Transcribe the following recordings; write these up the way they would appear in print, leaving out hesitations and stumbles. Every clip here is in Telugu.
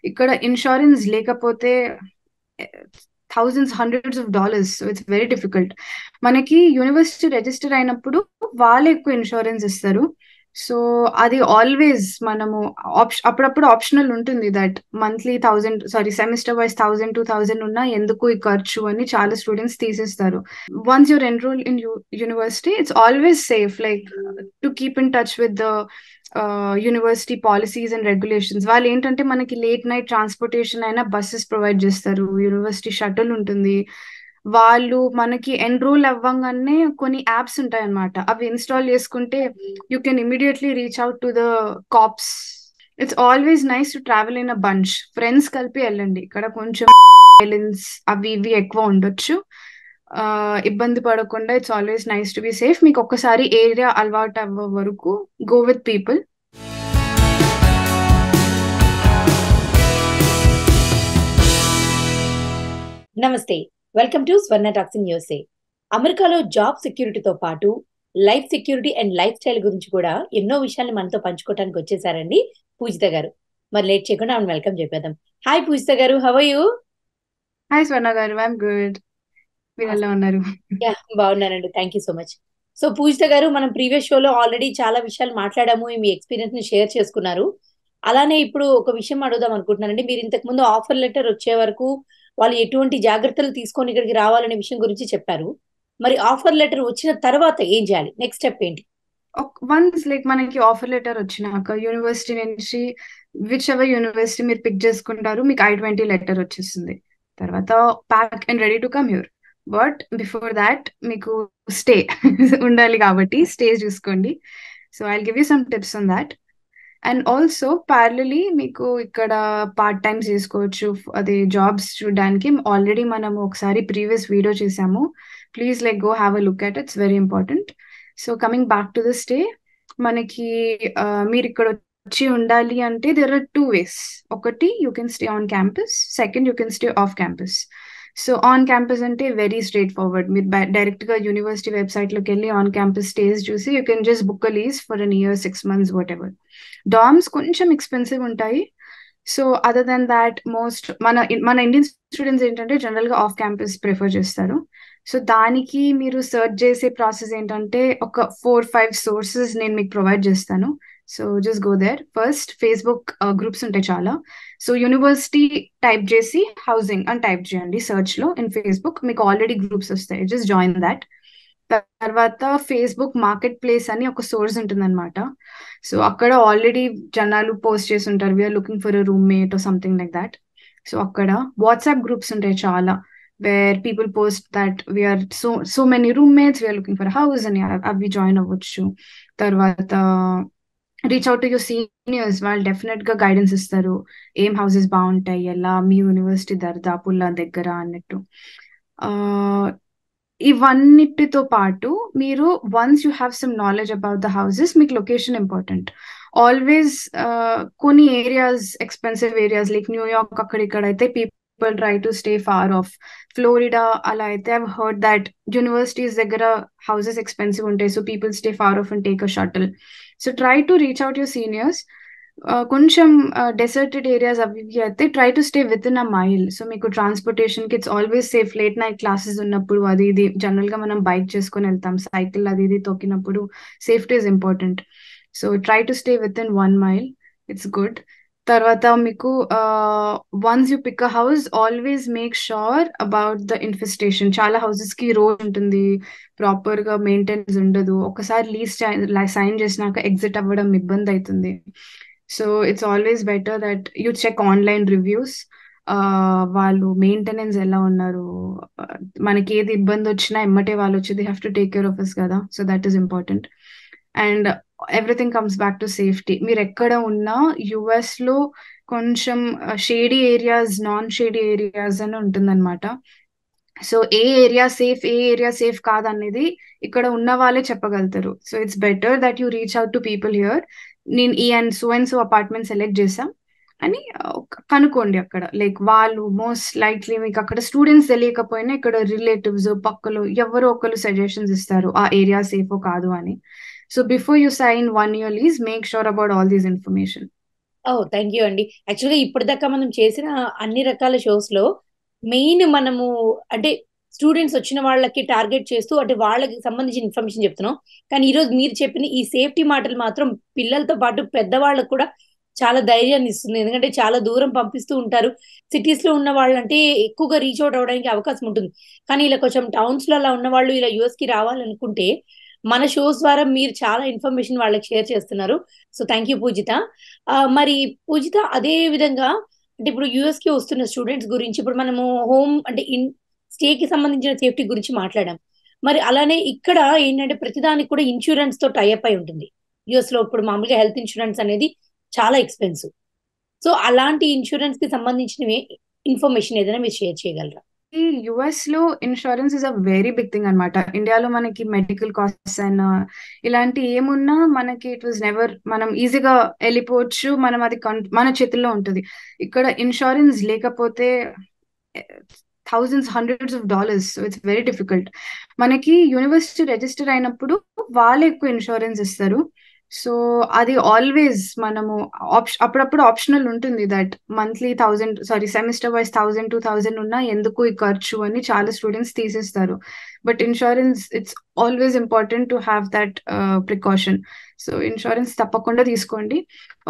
ఇక్కడ ఇన్సూరెన్స్ లేకపోతే thousands hundreds of dollars, so it's very difficult. మనకి యూనివర్సిటీ రిజిస్టర్ అయినప్పుడు వాళ్ళే ఎక్కువ ఇన్సూరెన్స్ ఇస్తారు. సో అది ఆల్వేస్ మనము అప్పుడప్పుడు ఆప్షనల్ ఉంటుంది దట్ మంత్లీ సెమిస్టర్ వైజ్ 1000-2000 ఉన్నా ఎందుకు ఈ ఖర్చు అని చాలా స్టూడెంట్స్ తీసేస్తారు. Once your enroll in university, it's always safe like to keep in touch with the university policies and regulations. వాళ్ళు ఏంటంటే మనకి లేట్ నైట్ ట్రాన్స్పోర్టేషన్ అయినా బస్సెస్ ప్రొవైడ్ చేస్తారు, యూనివర్సిటీ షటిల్ ఉంటుంది. వాళ్ళు మనకి ఎన్రోల్ అవ్వగానే కొన్ని యాప్స్ ఉంటాయి అన్నమాట, అవి ఇన్స్టాల్ చేసుకుంటే you can immediately reach out to the cops. It's always nice to travel in a bunch, friends కలిపి వెళ్ళండి. ఇక్కడ కొంచెం వైలెన్స్ అవి ఇవి ఎక్కువ ఉండొచ్చు, ఇబ్బంది పడకుండా. It's always nice to be safe. మీకు ఒక్కసారి ఏరియా అలవాటు అవ్వే వరకు గో విత్ పీపుల్. నమస్తే, welcome to Swarna talks in USA. అమెరికాలో జాబ్ సెక్యూరిటీతో పాటు life security and life style గురించి కూడా ఎన్నో విషయాల్ని మనతో పంచుకోవడానికి వచ్చేసారండి పూజిత గారు. మరి లేట్ చేయకుండా ఆమెను వెల్కమ్ చెప్పేద్దాం. హాయ్ పూజిత గారు, హౌ ఆర్ యూ? హాయ్ స్వర్ణ గారు, ఐఎమ్ గుడ్. మీరు ఎలా ఉన్నారు? బాగున్నానండి, thank you so much. So Pujitha garu, మనం ప్రీవియస్ షోలో ఆల్రెడీ చాలా విషయాలు మాట్లాడాము, మీ ఎక్స్పీరియన్స్ ని షేర్ చేసుకున్నారు. అలానే ఇప్పుడు ఒక విషయం అడుగుదాం అనుకుంటున్నానండి. మీరు ఇంతకు ముందు ఆఫర్ లెటర్ వచ్చే వరకు వాళ్ళు ఎటువంటి జాగ్రత్తలు తీసుకొని ఇక్కడికి రావాలనే విషయం గురించి చెప్పారు. మరి ఆఫర్ లెటర్ వచ్చిన తర్వాత ఏం చేయాలి, నెక్స్ట్ స్టెప్ ఏంటి? వన్స్ లైక్ మనకి ఆఫర్ లెటర్ వచ్చినాక యూనివర్సిటీ నుంచి విచ్ ఎవర్ యూనివర్సిటీ మీరు పిక్ చేసుకుంటారు, మీకు I-20 లెటర్ వచ్చేస్తుంది. తర్వాత pack and ready to come here. But before that మీకు స్టే ఉండాలి కాబట్టి స్టే చూసుకోండి. So I give you some tips on that. And also ప్యారలీ మీకు ఇక్కడ పార్ట్ టైం చేసుకోవచ్చు, అది జాబ్స్ చూడడానికి. ఆల్రెడీ మనము ఒకసారి ప్రీవియస్ వీడియో చేసాము, please like go have a look at, it's very important. So coming back to the stay, మనకి మీరు ఇక్కడ వచ్చి ఉండాలి అంటే దెర్ ఆర్ 2 ways. ఒకటి, you can stay on campus. Second, you can stay off campus. So on campus అంటే వెరీ స్ట్రైట్ ఫార్వర్డ్. మీరు డైరెక్ట్ గా యూనివర్సిటీ వెబ్సైట్ లోకి వెళ్ళి ఆన్ క్యాంపస్ స్టేస్ చూసి you can just book a lease for an year, 6 months, whatever. Dorms కొంచెం ఎక్స్పెన్సివ్ ఉంటాయి. సో అదర్ దెన్ దాట్ మన ఇండియన్ స్టూడెంట్స్ ఏంటంటే జనరల్ గా ఆఫ్ క్యాంపస్ ప్రిఫర్ చేస్తారు. సో దానికి మీరు సర్చ్ చేసే ప్రాసెస్ ఏంటంటే ఒక 4-5 సోర్సెస్ నేను మీకు ప్రొవైడ్ చేస్తాను. So just go there. First, Facebook groups ఉంటాయి చాలా. సో యూనివర్సిటీ టైప్ చేసి హౌసింగ్ అని టైప్ చేయండి సర్చ్ లో ఇన్ ఫేస్బుక్, మీకు ఆల్రెడీ గ్రూప్స్ వస్తాయి, జస్ట్ జాయిన్ దాట్. తర్వాత ఫేస్బుక్ మార్కెట్ ప్లేస్ అని ఒక సోర్స్ ఉంటుందన్నమాట. సో అక్కడ ఆల్రెడీ జనాలు పోస్ట్ చేసి ఉంటారు, we're looking for a roommate or something like that. So అక్కడ వాట్సాప్ గ్రూప్స్ ఉంటాయి చాలా, where people post that we're so many roommates, we're looking for house అని, అవి జాయిన్ అవ్వచ్చు. తర్వాత reach out to your seniors, వాళ్ళు డెఫినెట్ గా గైడెన్స్ ఇస్తారు, ఏం హౌసెస్ బాగుంటాయి, ఎలా మీ యూనివర్సిటీ దర్దాపుల్లా దగ్గర అన్నట్టు. ఇవన్నిటితో పాటు మీరు once you have some knowledge about the houses, మీకు లొకేషన్ ఇంపార్టెంట్. ఆల్వేస్ కొన్ని areas, expensive areas like New York అక్కడ ఇక్కడ అయితే people try to stay far off. Florida అలా అయితే ఐవ్ హర్డ్ దట్ యూనివర్సిటీస్ దగ్గర హౌసెస్ ఎక్స్పెన్సివ్ ఉంటాయి, so people stay far off and take a shuttle. So try to reach out your seniors. కొంచెం డెసర్టెడ్ ఏరియాస్ అవి ఇవి అయితే try to stay within a mile. So మీకు ట్రాన్స్పోర్టేషన్ కి it's always safe. Late night classes ఉన్నప్పుడు అది ఇది జనరల్ గా మనం బైక్ చేసుకొని వెళ్తాం, సైకిల్ అది ఇది తొక్కినప్పుడు safety is important. So try to stay within 1 mile, it's good. తర్వాత మీకు once you pick a house, always make sure about the infestation. చాలా హౌసెస్ కి రోడ్ ఉంటుంది, ప్రాపర్ గా మెయింటెనెన్స్ ఉండదు. ఒకసారి లీజ్ సైన్ చేసినాక ఎగ్జిట్ అవ్వడం ఇబ్బంది అవుతుంది. So it's always better that you check online reviews, వాళ్ళు మెయింటెనెన్స్ ఎలా ఉన్నారు. మనకి ఏది ఇబ్బంది వచ్చినా ఎమ్మటే వాళ్ళు వచ్చి they have to take care of us కదా, so that is important. And everything comes back to safety. మీరు ఎక్కడ ఉన్నా యుఎస్ లో కొంచెం shady areas, non shady areas అని ఉంటుందన్నమాట. సో ఏ ఏరియా సేఫ్ కాదనేది ఇక్కడ ఉన్న వాళ్ళే చెప్పగలుగుతారు. So it's better that you reach out to people here. నేను ఈ అండ్ సో అపార్ట్మెంట్ సెలెక్ట్ చేసాం అని కనుక్కోండి అక్కడ. లైక్ వాళ్ళు మోస్ట్ లైక్లీ మీకు అక్కడ స్టూడెంట్స్ తెలియకపోయినా ఇక్కడ రిలేటివ్స్ పక్కలో ఎవరో ఒకరు సజెషన్స్ ఇస్తారు ఆ ఏరియా సేఫో కాదు అని. So before you sign 1 year lease, make sure about all these information. Oh thank you అండి. యాక్చువల్గా ఇప్పటిదాకా మనం చేసిన అన్ని రకాల షోస్ లో మెయిన్ మనము అంటే స్టూడెంట్స్ వచ్చిన వాళ్ళకి టార్గెట్ చేస్తూ అంటే వాళ్ళకి సంబంధించిన ఇన్ఫర్మేషన్ చెప్తున్నాం. కానీ ఈ రోజు మీరు చెప్పిన ఈ సేఫ్టీ మాటలు మాత్రం పిల్లలతో పాటు పెద్దవాళ్ళకు కూడా చాలా ధైర్యాన్ని ఇస్తుంది. ఎందుకంటే చాలా దూరం పంపిస్తూ ఉంటారు. సిటీస్ లో ఉన్న వాళ్ళంటే ఎక్కువగా రీచ్ అవుట్ అవడానికి అవకాశం ఉంటుంది. కానీ ఇలా కొంచెం టౌన్స్ లో అలా ఉన్న వాళ్ళు ఇలా యుఎస్ కి రావాలనుకుంటే మన షోస్ ద్వారా మీరు చాలా ఇన్ఫర్మేషన్ వాళ్ళకి షేర్ చేస్తున్నారు. సో థ్యాంక్ యూ పూజిత. మరి పూజిత అదే విధంగా అంటే ఇప్పుడు యుఎస్ కి వస్తున్న స్టూడెంట్స్ గురించి ఇప్పుడు మనము హోమ్ అంటే స్టే కి సంబంధించిన సేఫ్టీ గురించి మాట్లాడాం. మరి అలానే ఇక్కడ ఏంటంటే ప్రతిదానికి కూడా ఇన్సూరెన్స్ తో టైఅప్ అయి ఉంటుంది. యుఎస్ లో ఇప్పుడు మామూలుగా హెల్త్ ఇన్సూరెన్స్ అనేది చాలా ఎక్స్పెన్సివ్. సో అలాంటి ఇన్సూరెన్స్ కి సంబంధించినవి ఇన్ఫర్మేషన్ ఏదైనా మీరు షేర్ చేయగలరా? ఈ యుఎస్ లో insurance is a very big thing అనమాట. ఇండియాలో మనకి మెడికల్ కాస్ట్స్ అండ్ ఇలాంటి ఏమున్నా మనకి ఇట్ వాజ్ నెవర్, మనం ఈజీగా వెళ్ళిపోవచ్చు, మనం అది మన చేతుల్లో ఉంటుంది. ఇక్కడ ఇన్సూరెన్స్ లేకపోతే thousands hundreds of dollars, so it's very difficult. మనకి యూనివర్సిటీ రిజిస్టర్ అయినప్పుడు వాళ్ళు ఎక్కువ ఇన్సూరెన్స్ ఇస్తారు. సో అది ఆల్వేస్ మనము అప్పుడప్పుడు ఆప్షనల్ ఉంటుంది దట్ మంత్లీ సెమిస్టర్ వైజ్ 1000-2000 ఉన్నా ఎందుకు ఈ ఖర్చు అని చాలా స్టూడెంట్స్ తీసేస్తారు. But insurance it's always important to have that precaution. So insurance తప్పకుండా తీసుకోండి.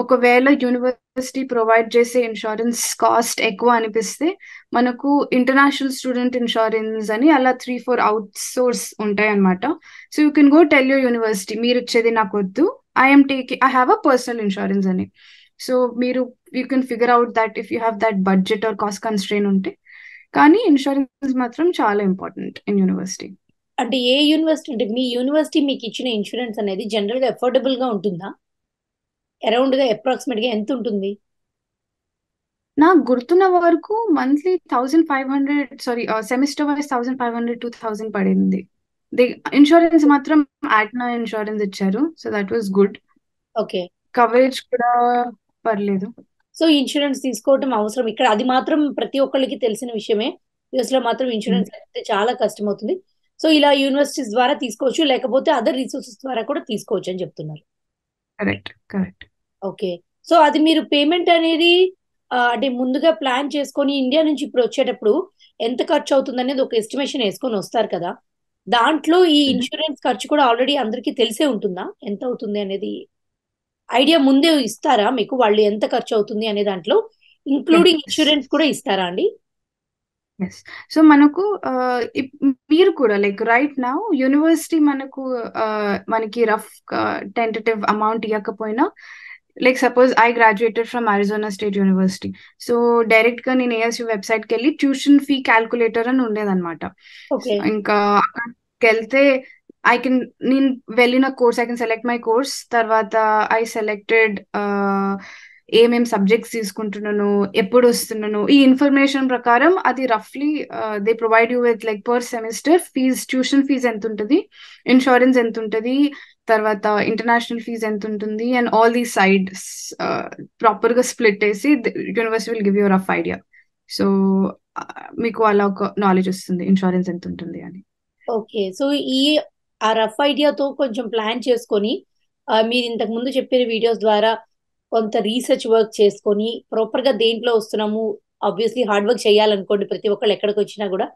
ఒకవేళ యూనివర్సిటీ ప్రొవైడ్ చేసే ఇన్సూరెన్స్ కాస్ట్ ఎక్కువ అనిపిస్తే మనకు ఇంటర్నేషనల్ స్టూడెంట్ ఇన్సూరెన్స్ అని అలా 3-4 అవుట్ సోర్స్ ఉంటాయి అనమాట. So you can go tell your university మీరు ఇచ్చేది నాకు వద్దు, I have a personal insurance అని. సో మీరు you can figure out that if you have that budget or cost constrain ఉంటే. కానీ ఇన్సూరెన్స్ మాత్రం చాలా ఇంపార్టెంట్ ఇన్ యూనివర్సిటీ. అంటే ఏ యూనివర్సిటీ అంటే మీ యూనివర్సిటీ మీకు ఇచ్చిన ఇన్సూరెన్స్ అనేది జనరల్ గా అఫోర్డబుల్ గా ఉంటుందా? అరౌండ్ గా అప్రాక్సిమేట్ గా ఎంత ఉంటుంది? నాకు గుర్తున్న వరకు మంత్లీ 1500, సెమిస్టర్ వైజ్ 1500-2000 పడింది. ఇన్సూరెన్స్ మాత్రం ఆట్నా ఇన్సూరెన్స్ ఇచ్చారు, so that was good. Okay. Coverage కూడా పర్లేదు. సో ఇన్సూరెన్స్ తీసుకోవటం అవసరం. ఇక్కడ అది మాత్రం ప్రతి ఒక్కళ్ళకి తెలిసిన విషయమే. యుఎస్ లో మాత్రం ఇన్సూరెన్స్ అయితే చాలా కష్టం అవుతుంది. సో ఇలా యూనివర్సిటీస్ ద్వారా తీసుకోవచ్చు, లేకపోతే అదర్ రిసోర్సెస్ ద్వారా కూడా తీసుకోవచ్చు అని చెప్తున్నారు. కరెక్ట్. ఓకే. సో అది మీరు పేమెంట్ అనేది అంటే ముందుగా ప్లాన్ చేసుకొని ఇండియా నుంచి ఇప్పుడు వచ్చేటప్పుడు ఎంత ఖర్చు అవుతుంది అనేది ఒక ఎస్టిమేషన్ వేసుకొని వస్తారు కదా, దాంట్లో ఈ ఇన్సూరెన్స్ ఖర్చు కూడా ఆల్రెడీ అందరికీ తెలిసే ఉంటుందా ఎంత అవుతుంది అనేది ఐడియా ముందే ఇస్తారా మీకు? వాళ్ళు ఎంత ఖర్చు అవుతుంది అనే దాంట్లో ఇంక్లూడింగ్ ఇన్సూరెన్స్ కూడా ఇస్తారా అండి? ఎస్. సో మనకు మీరు కూడా లైక్ రైట్ నౌ యూనివర్సిటీ మనకి రఫ్ టెంటేటివ్ అమౌంట్ ఇవ్వకపోయినా, like suppose I graduated from Arizona state university. So direct గా నేను ఏఎస్యు వెబ్సైట్ కి వెళ్ళి ట్యూషన్ ఫీ క్యాల్కులేటర్ అని ఉండేదన్నమాట. ఓకే. ఇంకా అక్కడికి వెళ్తే నేను వెళ్ళిన course, I can select my course. తర్వాత ఐ సెలెక్టెడ్ ఏమేం సబ్జెక్ట్స్ తీసుకుంటున్నాను, ఎప్పుడు వస్తున్నాను, ఈ ఇన్ఫర్మేషన్ ప్రకారం అది రఫ్లీ they provide you with like per semester fees, tuition fees ఎంత ఉంటుంది, ఇన్సూరెన్స్ ఎంత ఉంటుంది, తర్వాత ఇంటర్నేషనల్ ఫీజ్ ఎంత ఉంటుంది, and all these sides proper గా స్ప్లిట్ చేసి university will give you rough idea. So మీకు అలా ఒక నాలెడ్జ్ వస్తుంది ఇన్సూరెన్స్ ఎంత ఉంటుంది అని. ఓకే. సో ఆ రఫ్ ఐడియాతో కొంచెం ప్లాన్ చేసుకొని మీరు ఇంతకు ముందు చెప్పిన వీడియోస్ ద్వారా కొంత రీసెర్చ్ వర్క్ చేసుకొని ప్రాపర్ గా దేంట్లో వస్తున్నాము, ఆబ్వియస్లీ హార్డ్ వర్క్ చేయాలనుకోండి ప్రతి ఒక్కళ్ళు ఎక్కడికి వచ్చినా కూడా,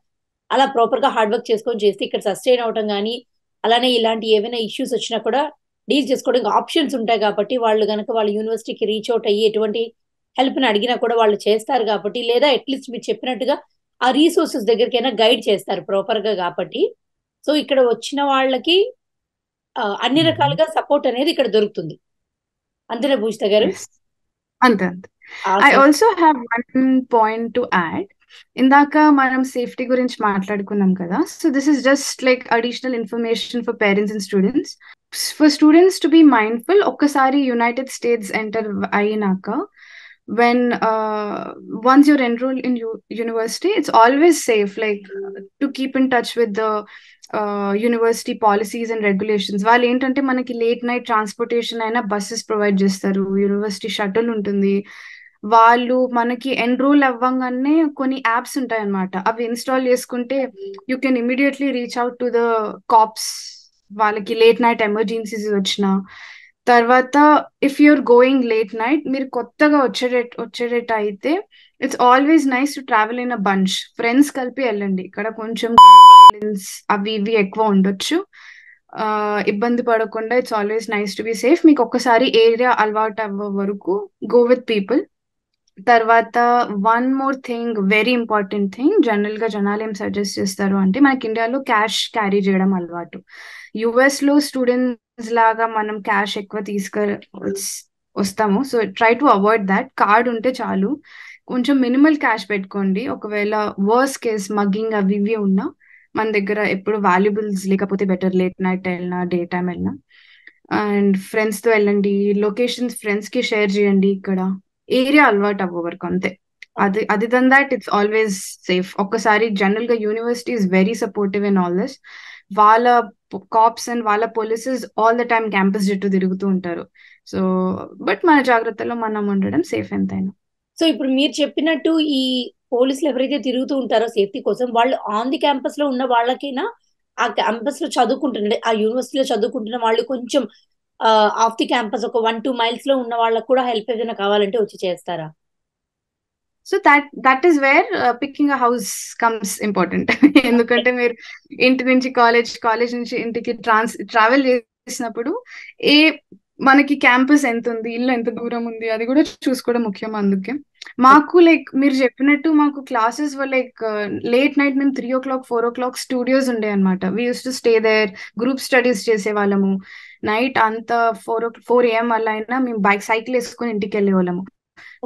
అలా ప్రాపర్ గా హార్డ్ వర్క్ చేసుకొని చేస్తే ఇక్కడ సస్టైన్ అవటం కానీ అలానే ఇలాంటి ఏమైనా ఇష్యూస్ వచ్చినా కూడా డీల్ చేసుకోవడానికి ఆప్షన్స్ ఉంటాయి. కాబట్టి వాళ్ళు కనుక వాళ్ళ యూనివర్సిటీకి రీచ్ అవుట్ అయ్యి ఎటువంటి హెల్ప్ ని అడిగినా కూడా వాళ్ళు చేస్తారు కాబట్టి, లేదా అట్లీస్ట్ మీరు చెప్పినట్టుగా ఆ రీసోర్సెస్ దగ్గరికైనా గైడ్ చేస్తారు ప్రాపర్ గా కాబట్టి, సో ఇక్కడ వచ్చిన వాళ్ళకి అన్ని రకాలుగా సపోర్ట్ అనేది ఇక్కడ దొరుకుతుంది. అంతేనా పూజిత గారు? అంతే. I also have one point to add. ఇందాక మనం సేఫ్టీ గురించి మాట్లాడుకున్నాం కదా, so this is just like additional information for parents and students. For students to be mindful, ఒక్కసారి యునైటెడ్ స్టేట్స్ ఎంటర్ అయినాక, once you're enrolled in university, it's always safe to keep in touch with the university policies and regulations. వాళ్ళు ఏంటంటే మనకి లేట్ నైట్ ట్రాన్స్పోర్టేషన్ అయినా బస్సెస్ ప్రొవైడ్ చేస్తారు, యూనివర్సిటీ షటిల్ ఉంటుంది. వాళ్ళు మనకి ఎన్రోల్ అవ్వగానే కొన్ని యాప్స్ ఉంటాయి అన్నమాట, అవి ఇన్స్టాల్ చేసుకుంటే you can immediately reach out to the cops. వాళ్ళకి లేట్ నైట్ ఎమర్జెన్సీస్ వచ్చినా తర్వాత if you're going late night, మీరు కొత్తగా వచ్చేటట్టు అయితే it's always nice to travel in a bunch. Friends కలిపి వెళ్ళండి. ఇక్కడ కొంచెం వైలెన్స్ అవి ఇవి ఎక్కువ ఉండొచ్చు. ఇబ్బంది పడకుండా it's always nice to be safe. మీకు ఒక్కసారి ఏరియా అలవాటు అవ్వే వరకు గో విత్ పీపుల్. తర్వాత one more thing, very important thing, general గా జనాలు ఏం సజెస్ట్ చేస్తారు అంటే, మనకి ఇండియాలో క్యాష్ క్యారీ చేయడం అలవాటు. యుఎస్ లో స్టూడెంట్స్ లాగా మనం క్యాష్ ఎక్కువ వస్తాము. So try to avoid that. Card ఉంటే చాలు. కొంచెం మినిమల్ క్యాష్ పెట్టుకోండి. ఒకవేళ వర్స్ కేస్ మగ్గింగ్ అవి ఇవి ఉన్నా, మన దగ్గర ఎప్పుడు వాల్యుబుల్స్ లేకపోతే బెటర్ లేట్ నైట్ వెళ్ళినా డే టైం వెళ్ళినా. అండ్ ఫ్రెండ్స్ తో వెళ్ళండి. లొకేషన్స్ ఫ్రెండ్స్ కి షేర్ చేయండి. ఇక్కడ ఏరియా అలవాటు అవ్వ వరకు అంతే. అది than that it's always safe. ఒక్కసారి జనరల్ గా university is very supportive in all this. వాళ్ళ కాప్స్ అండ్ వాళ్ళ polices all the time campus చుట్టూ తిరుగుతూ ఉంటారు. సో బట్ మన జాగ్రత్తలో మనం ఉండడం సేఫ్ ఎంతైనా. సో ఇప్పుడు మీరు చెప్పినట్టు ఈ పోలీసులు ఎవరైతే తిరుగుతూ ఉంటారో సేఫ్టీ కోసం, వాళ్ళు ఆన్ ది క్యాంపస్ లో ఉన్న వాళ్ళకైనా, ఆ క్యాంపస్ లో చదువుకుంటున్న ఆ యూనివర్సిటీలో చదువుకుంటున్న వాళ్ళు కొంచెం ఆఫ్ ది క్యాంపస్ ఒక 1-2 miles లో ఉన్న వాళ్ళకి కూడా హెల్ప్ ఏదైనా కావాలంటే వచ్చి చేస్తారా? So that is where picking a house comes important. ఎందుకంటే మీరు ఇంటి నుంచి కాలేజ్ నుంచి ఇంటికి ట్రావెల్ చేసినప్పుడు ఏ మనకి క్యాంపస్ ఎంత ఉంది, ఇల్లు ఎంత దూరం ఉంది, అది కూడా చూసుకోవడం ముఖ్యం. అందుకే మాకు లైక్ మీరు చెప్పినట్టు మాకు క్లాసెస్ లైక్ లేట్ నైట్ మేము 3 o'clock 4 o'clock స్టూడియోస్ ఉండే అనమాట. We use to stay there, group studies చేసే వాళ్ళము. నైట్ అంతా 4 AM అలా అయినా మేము సైకిల్ వేసుకొని ఇంటికి వెళ్ళే వాళ్ళము.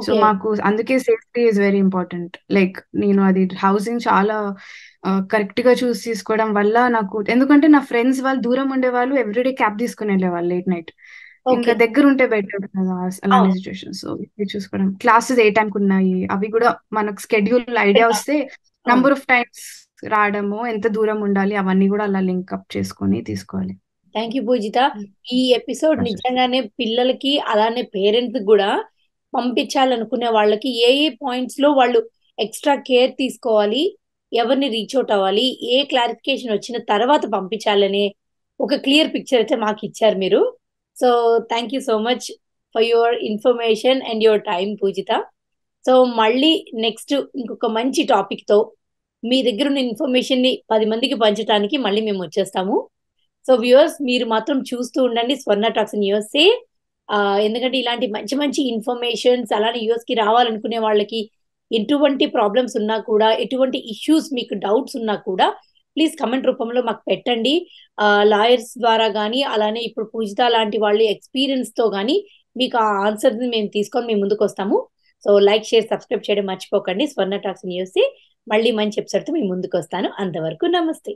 So okay. మాకు అందుకే safety is very important. Like నేను అది హౌసింగ్ చాలా కరెక్ట్ గా చూసి తీసుకోవడం వల్ల నాకు, ఎందుకంటే నా ఫ్రెండ్స్ వాళ్ళు దూరం ఉండే వాళ్ళు ఎవ్రీడే క్యాబ్ తీసుకుని వెళ్ళేవాళ్ళు లేట్ నైట్. ఇంకా ఓకే. దగ్గర ఉంటే బెటర్ కదా అలాంటి అవును. సిచ్యువేషన్. సో ఇది చూసుకోవడం, క్లాసెస్ ఏ టైంకి ఉన్నాయి అవి కూడా మనకు స్కెడ్యూల్ ఐడియా వస్తే అవును. నంబర్ ఆఫ్ టైమ్స్ రావడము, ఎంత దూరం ఉండాలి అవన్నీ కూడా అలా లింక్ అప్ చేసుకొని తీసుకోవాలి. థ్యాంక్ యూ పూజిత. ఈ ఎపిసోడ్ నిజంగానే పిల్లలకి అలానే పేరెంట్స్ కూడా పంపించాలనుకునే వాళ్ళకి ఏ ఏ పాయింట్స్ లో వాళ్ళు ఎక్స్ట్రా కేర్ తీసుకోవాలి, ఎవరిని రీచ్ అవుట్ అవ్వాలి, ఏ క్లారిఫికేషన్ వచ్చిన తర్వాత పంపించాలనే ఒక క్లియర్ పిక్చర్ అయితే మాకు ఇచ్చారు మీరు. So thank you so much for your information and your time Pujitha. So మళ్ళీ నెక్స్ట్ ఇంకొక మంచి టాపిక్ తో మీ దగ్గర ఉన్న ఇన్ఫర్మేషన్ ని 10 మందికి పంచడానికి మళ్ళీ మేము వచ్చేస్తాము. సో వ్యూవర్స్, మీరు మాత్రం చూస్తూ ఉండండి స్వర్ణ టాక్స్ ఇన్ యూఎస్ఏ. ఎందుకంటే ఇలాంటి మంచి మంచి ఇన్ఫర్మేషన్స్, అలానే యూఎస్ కి రావాలనుకునే వాళ్ళకి ఎటువంటి ప్రాబ్లమ్స్ ఉన్నా కూడా, ఎటువంటి ఇష్యూస్ మీకు డౌట్స్ ఉన్నా కూడా ప్లీజ్ కమెంట్ రూపంలో మాకు పెట్టండి. లాయర్స్ ద్వారా కానీ, అలానే ఇప్పుడు పూజిత లాంటి వాళ్ళ ఎక్స్పీరియన్స్ తో కానీ మీకు ఆ ఆన్సర్ మేము తీసుకొని మీ ముందుకు వస్తాము. సో లైక్, షేర్, సబ్స్క్రైబ్ చేయడం మర్చిపోకండి. స్వర్ణ టాక్స్ ఇన్ యూఎస్ఏ మళ్ళీ మంచి ఎపిసోడ్తో మీ ముందుకు వస్తాను. అంతవరకు నమస్తే.